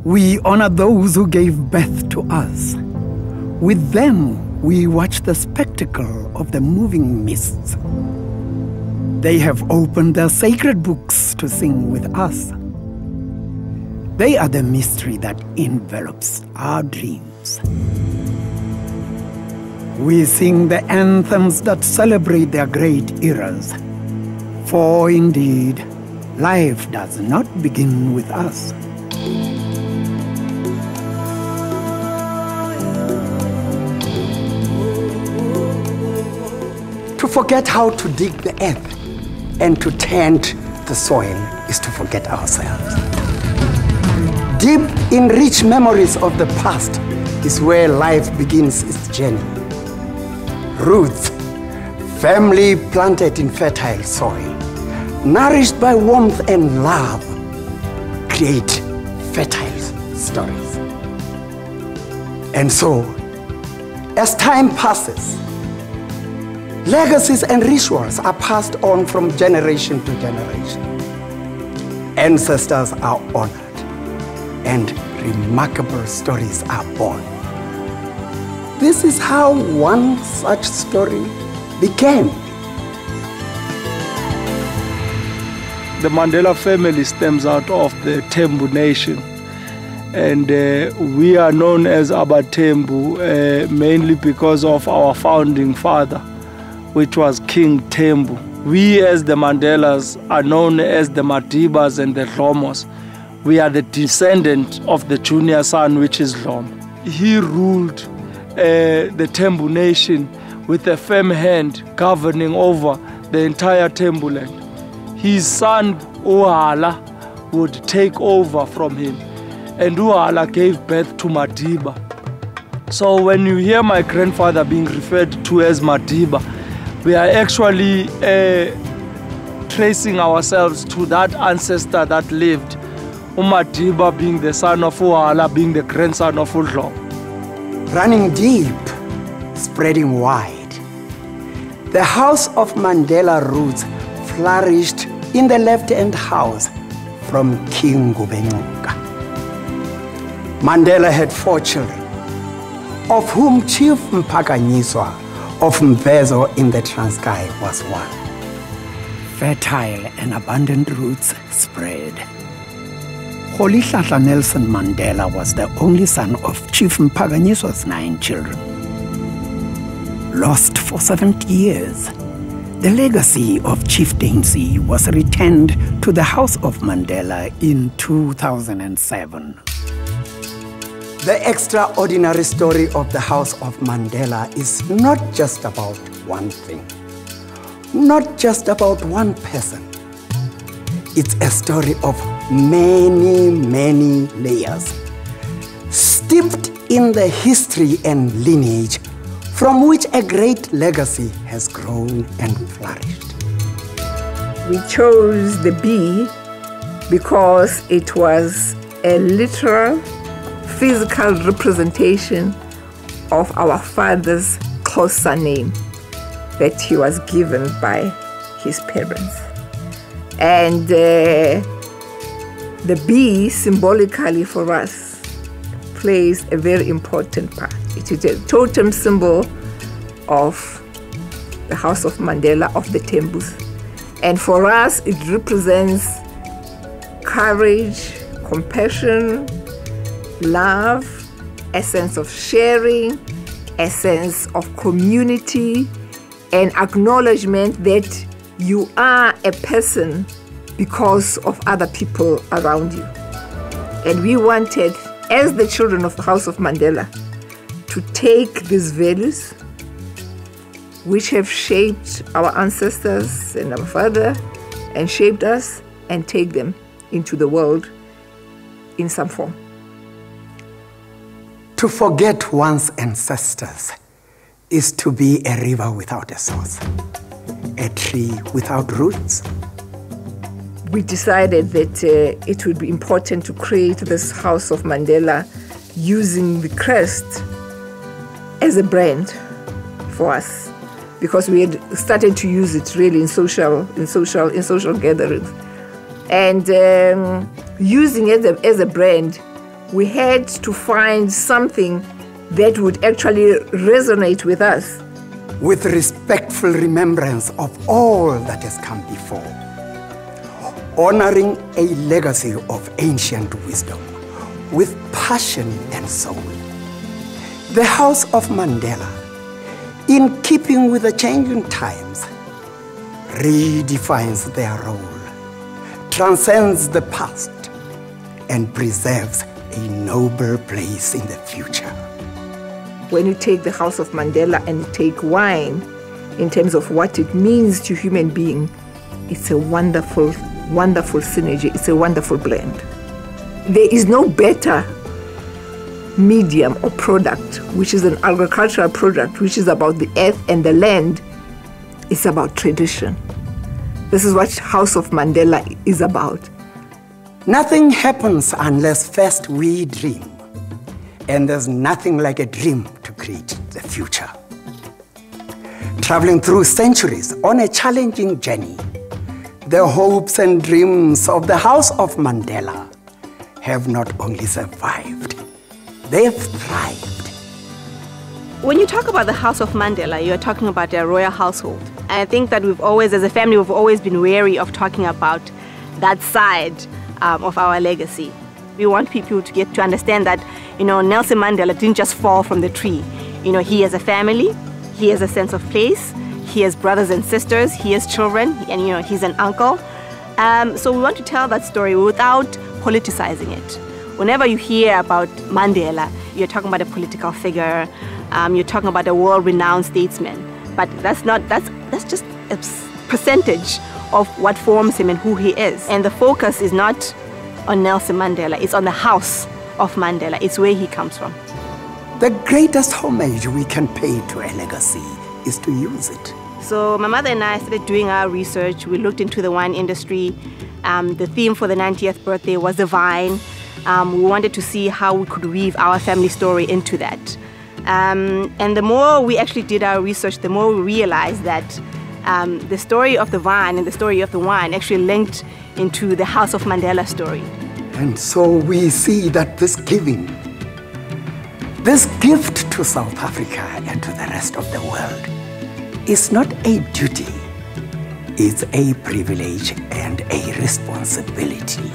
We honor those who gave birth to us. With them, we watch the spectacle of the moving mists. They have opened their sacred books to sing with us. They are the mystery that envelops our dreams. We sing the anthems that celebrate their great eras. For indeed, life does not begin with us. To forget how to dig the earth and to tend the soil is to forget ourselves. Deep in rich memories of the past is where life begins its journey. Roots, firmly planted in fertile soil, nourished by warmth and love, create fertile stories. And so, as time passes, legacies and rituals are passed on from generation to generation. Ancestors are honored, and remarkable stories are born. This is how one such story began. The Mandela family stems out of the Thembu nation, and we are known as Thembu mainly because of our founding father, which was King Thembu. We as the Mandelas are known as the Madibas and the Dhomos. We are the descendant of the junior son, which is Dhlomo. He ruled the Thembu nation with a firm hand, governing over the entire Thembu land. His son Rolihlahla would take over from him, and Rolihlahla gave birth to Madiba. So when you hear my grandfather being referred to as Madiba, we are actually tracing ourselves to that ancestor that lived, Madiba being the son of Rolihlahla, being the grandson of Dhlomo. Running deep, spreading wide, the House of Mandela roots flourished in the left-hand house from King Gubenguka. Mandela had 4 children, of whom Chief Mpakanyiswa of Mvezo in the Transkei was one. Fertile and abundant roots spread. Rolihlahla Nelson Mandela was the only son of Chief Mpakanyiswa's 9 children. Lost for 70 years, the legacy of chieftaincy was returned to the House of Mandela in 2007. The extraordinary story of the House of Mandela is not just about one thing, not just about one person. It's a story of many, many layers, steeped in the history and lineage from which a great legacy has grown and flourished. We chose the B because it was a literal, physical representation of our father's closer name that he was given by his parents. And the bee, symbolically for us, plays a very important part. It is a totem symbol of the House of Mandela, of the Thembus. And for us, it represents courage, compassion, love, a sense of sharing, a sense of community, and acknowledgement that you are a person because of other people around you. And we wanted, as the children of the House of Mandela, to take these values which have shaped our ancestors and our father and shaped us and take them into the world in some form. To forget one's ancestors is to be a river without a source, a tree without roots. We decided that it would be important to create this House of Mandela using the crest as a brand for us, because we had started to use it really in social gatherings, and using it as a brand we had to find something that would actually resonate with us. With respectful remembrance of all that has come before, honoring a legacy of ancient wisdom with passion and soul. The House of Mandela, in keeping with the changing times, redefines their role, transcends the past, and preserves a noble place in the future. When you take the House of Mandela and you take wine, in terms of what it means to human being, it's a wonderful, wonderful synergy. It's a wonderful blend. There is no better medium or product, which is an agricultural product, which is about the earth and the land. It's about tradition. This is what House of Mandela is about. Nothing happens unless first we dream. And there's nothing like a dream to create the future. Traveling through centuries on a challenging journey, the hopes and dreams of the House of Mandela have not only survived, they have thrived. When you talk about the House of Mandela, you're talking about a royal household. And I think that we've always, as a family, we've always been wary of talking about that side of our legacy. We want people to get to understand that, Nelson Mandela didn't just fall from the tree. He has a family, he has a sense of place, he has brothers and sisters, he has children, and he's an uncle. So we want to tell that story without politicizing it. Whenever you hear about Mandela, you're talking about a political figure, you're talking about a world-renowned statesman. But that's just a percentage of what forms him and who he is. And the focus is not on Nelson Mandela, it's on the House of Mandela. It's where he comes from. The greatest homage we can pay to a legacy is to use it. So my mother and I started doing our research. We looked into the wine industry. The theme for the 90th birthday was the vine. We wanted to see how we could weave our family story into that. And the more we actually did our research, the more we realized that the story of the vine and the story of the wine actually linked into the House of Mandela story. And so we see that this giving, this gift to South Africa and to the rest of the world is not a duty, it's a privilege and a responsibility.